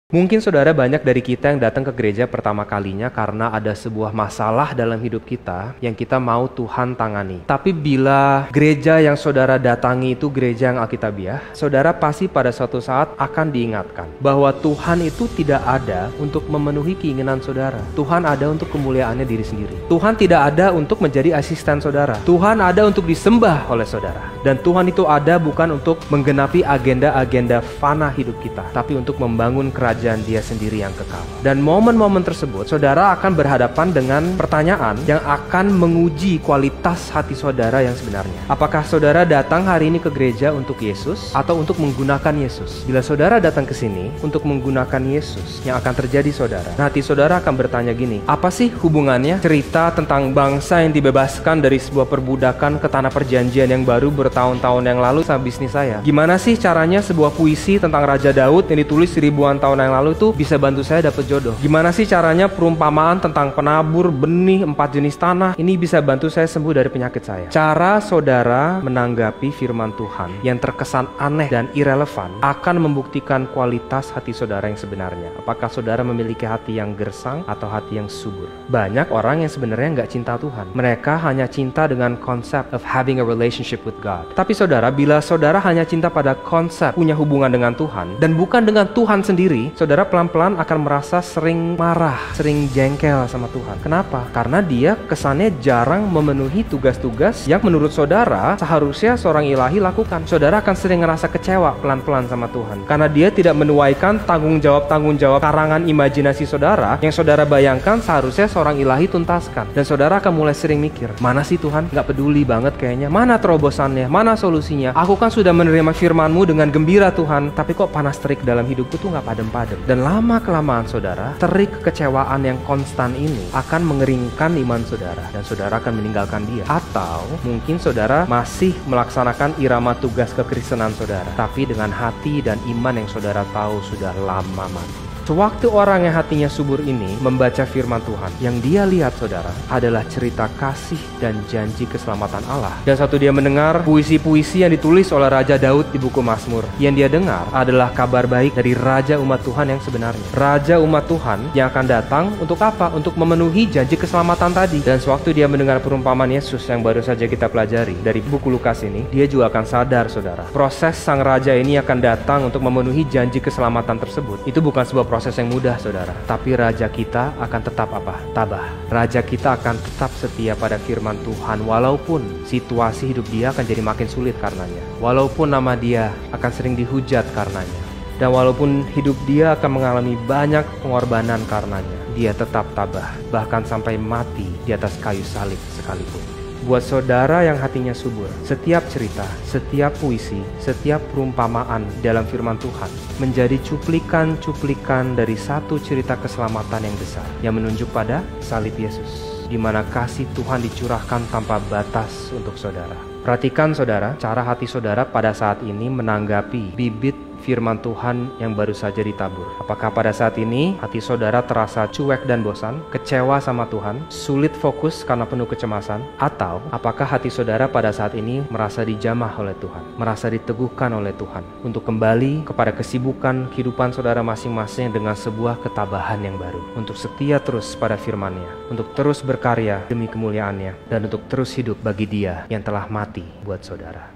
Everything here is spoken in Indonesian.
Mungkin saudara banyak dari kita yang datang ke gereja pertama kalinya karena ada sebuah masalah dalam hidup kita yang kita mau Tuhan tangani. Tapi bila gereja yang saudara datangi itu gereja yang alkitabiah, saudara pasti pada suatu saat akan diingatkan bahwa Tuhan itu tidak ada untuk memenuhi keinginan saudara. Tuhan ada untuk kemuliaannya diri sendiri. Tuhan tidak ada untuk menjadi asisten saudara. Tuhan ada untuk disembah oleh saudara. Dan Tuhan itu ada bukan untuk menggenapi agenda-agenda fana hidup kita, tapi untuk membangun kerajaan Dia sendiri yang kekal. Dan momen-momen tersebut, saudara akan berhadapan dengan pertanyaan yang akan menguji kualitas hati saudara yang sebenarnya. Apakah saudara datang hari ini ke gereja untuk Yesus atau untuk menggunakan Yesus? Bila saudara datang ke sini untuk menggunakan Yesus, yang akan terjadi saudara, hati saudara akan bertanya gini, apa sih hubungannya cerita tentang bangsa yang dibebaskan dari sebuah perbudakan ke tanah perjanjian yang baru bertahun-tahun yang lalu sama bisnis saya? Gimana sih caranya sebuah puisi tentang Raja Daud yang ditulis ribuan tahun yang lalu itu bisa bantu saya dapat jodoh? Gimana sih caranya perumpamaan tentang penabur benih 4 jenis tanah ini bisa bantu saya sembuh dari penyakit saya? Cara saudara menanggapi firman Tuhan yang terkesan aneh dan irrelevan akan membuktikan kualitas hati saudara yang sebenarnya. Apakah saudara memiliki hati yang gersang atau hati yang subur? Banyak orang yang sebenarnya nggak cinta Tuhan. Mereka hanya cinta dengan konsep of having a relationship with God. Tapi saudara, bila saudara hanya cinta pada konsep punya hubungan dengan Tuhan dan bukan dengan Tuhan sendiri, saudara pelan-pelan akan merasa sering marah, sering jengkel sama Tuhan. Kenapa? Karena dia kesannya jarang memenuhi tugas-tugas yang menurut saudara seharusnya seorang ilahi lakukan. Saudara akan sering ngerasa kecewa pelan-pelan sama Tuhan karena dia tidak menuaikan tanggung jawab karangan imajinasi saudara yang saudara bayangkan seharusnya seorang ilahi tuntaskan. Dan saudara akan mulai sering mikir, mana sih Tuhan? Gak peduli banget kayaknya. Mana terobosannya? Mana solusinya? Aku kan sudah menerima firman-Mu dengan gembira Tuhan, tapi kok panas terik dalam hidupku tuh gak padem-padem. Dan lama-kelamaan saudara, terik kekecewaan yang konstan ini akan mengeringkan iman saudara dan saudara akan meninggalkan dia. Atau mungkin saudara masih melaksanakan irama tugas kekristenan saudara, tapi dengan hati dan iman yang saudara tahu sudah lama mati. Sewaktu orang yang hatinya subur ini membaca firman Tuhan, yang dia lihat saudara adalah cerita kasih dan janji keselamatan Allah. Dan satu dia mendengar puisi-puisi yang ditulis oleh Raja Daud di buku Mazmur. Yang dia dengar adalah kabar baik dari Raja umat Tuhan yang sebenarnya. Raja umat Tuhan yang akan datang untuk apa? Untuk memenuhi janji keselamatan tadi. Dan sewaktu dia mendengar perumpamaan Yesus yang baru saja kita pelajari dari buku Lukas ini, dia juga akan sadar saudara, proses sang Raja ini akan datang untuk memenuhi janji keselamatan tersebut. Itu bukan sebuah proses yang mudah saudara, tapi Raja kita akan tetap apa? Tabah. Raja kita akan tetap setia pada firman Tuhan walaupun situasi hidup dia akan jadi makin sulit karenanya, walaupun nama dia akan sering dihujat karenanya, dan walaupun hidup dia akan mengalami banyak pengorbanan karenanya, dia tetap tabah, bahkan sampai mati di atas kayu salib sekalipun. Buat saudara yang hatinya subur, setiap cerita, setiap puisi, setiap perumpamaan dalam firman Tuhan menjadi cuplikan-cuplikan dari satu cerita keselamatan yang besar yang menunjuk pada salib Yesus, di mana kasih Tuhan dicurahkan tanpa batas untuk saudara. Perhatikan saudara, cara hati saudara pada saat ini menanggapi bibit firman Tuhan yang baru saja ditabur. Apakah pada saat ini hati saudara terasa cuek dan bosan, kecewa sama Tuhan, sulit fokus karena penuh kecemasan? Atau apakah hati saudara pada saat ini merasa dijamah oleh Tuhan, merasa diteguhkan oleh Tuhan untuk kembali kepada kesibukan kehidupan saudara masing-masing dengan sebuah ketabahan yang baru, untuk setia terus pada firman-Nya, untuk terus berkarya demi kemuliaan-Nya, dan untuk terus hidup bagi Dia yang telah mati buat saudara?